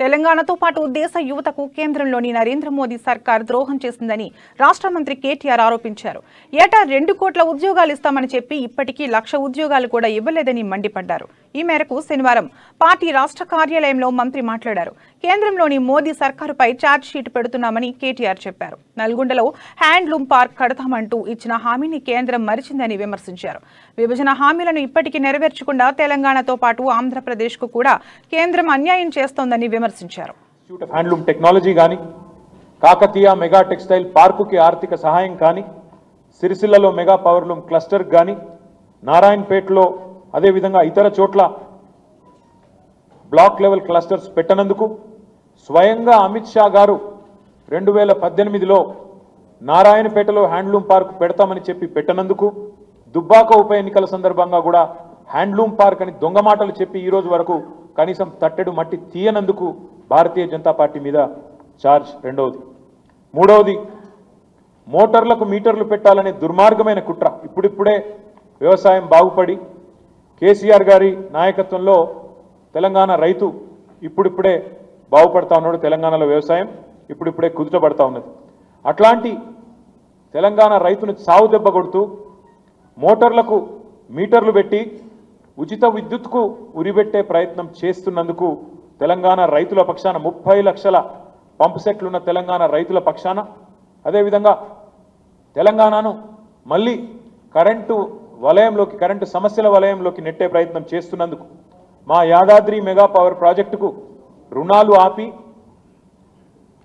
తెలంగాణతో పాటు దేశ యువతకు కేంద్రంలోని నరేంద్ర మోదీ సర్కార్ ద్రోహం చేసిందని రాష్ట్ర మంత్రి కేటీఆర్ ఆరోపించారు. ఏటా 2 కోట్ల ఉద్యోగాలు ఇస్తామని చెప్పి ఇప్పటికీ 1,00,000 ఉద్యోగాలు కూడా ఇవ్వలేదని మండిపడ్డారు. ఈ మేరకు శనివారం పార్టీ రాష్ట్ర కార్యాలయంలో మంత్రి మాట్లాడారు. కేంద్రంలోని మోదీ సర్కారుపై ఛార్జ్ షీట్ పెడుతున్నామని కేటీఆర్ చెప్పారు. నల్గొండలో హ్యాండ్లూమ్ పార్క్ కడతామంటూ ఇచ్చిన హామీని కేంద్రం మరిచిందని విమర్శించారు. విభజన హామీలను ఇప్పటికీ నెరవేర్చకుండా తెలంగాణతో పాటు ఆంధ్రప్రదేశ్కు కూడా కేంద్రం అన్యాయం చేస్తోందని విమర్శించారు. హ్యాండ్లూమ్ టెక్నాలజీ కానీ, కాకతీయ మెగా టెక్స్టైల్ పార్కుకి ఆర్థిక సహాయం కానీ, సిరిసిల్లలో మెగా పవర్లూమ్ క్లస్టర్ కానీ, నారాయణపేటలో అదేవిధంగా ఇతర చోట్ల బ్లాక్ లెవెల్ క్లస్టర్స్ పెట్టనందుకు స్వయంగా అమిత్ షా గారు 2018లో నారాయణపేటలో హ్యాండ్లూమ్ పార్క్ పెడతామని చెప్పి పెట్టనందుకు, దుబ్బాక ఉప ఎన్నికల సందర్భంగా కూడా హ్యాండ్లూమ్ పార్క్ అని దొంగ మాటలు చెప్పి ఈ రోజు వరకు కనీసం తట్టెడు మట్టి తీయనందుకు భారతీయ జనతా పార్టీ మీద ఛార్జ్ రెండవది. మూడవది, మోటార్లకు మీటర్లు పెట్టాలనే దుర్మార్గమైన కుట్ర. ఇప్పుడిప్పుడే వ్యవసాయం బాగుపడి కేసీఆర్ గారి నాయకత్వంలో తెలంగాణ రైతు ఇప్పుడిప్పుడే బాగుపడతా ఉన్నాడు. తెలంగాణలో వ్యవసాయం ఇప్పుడిప్పుడే కుదుటపడతా ఉన్నది. అట్లాంటి తెలంగాణ రైతును సావు దెబ్బ కొడుతూ మోటార్లకు మీటర్లు పెట్టి ఉచిత విద్యుత్కు ఉరిబెట్టే ప్రయత్నం చేస్తున్నందుకు తెలంగాణ రైతుల పక్షాన 30 లక్షల పంపు సెట్లున్న తెలంగాణ రైతుల పక్షాన, అదేవిధంగా తెలంగాణను మళ్ళీ కరెంటు సమస్యల వలయంలోకి నెట్టే ప్రయత్నం చేస్తున్నందుకు, మా యాదాద్రి మెగా పవర్ ప్రాజెక్టుకు రుణాలు ఆపి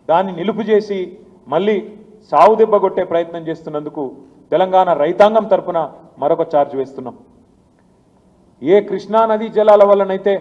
దాన్ని నిలుపు చేసి మళ్ళీ సావు దెబ్బ కొట్టే ప్రయత్నం చేస్తున్నందుకు తెలంగాణ రైతాంగం తరపున మరొక ఛార్జ్ వేస్తున్నాం. ఏ కృష్ణా నదీ జలాల వల్లనైతే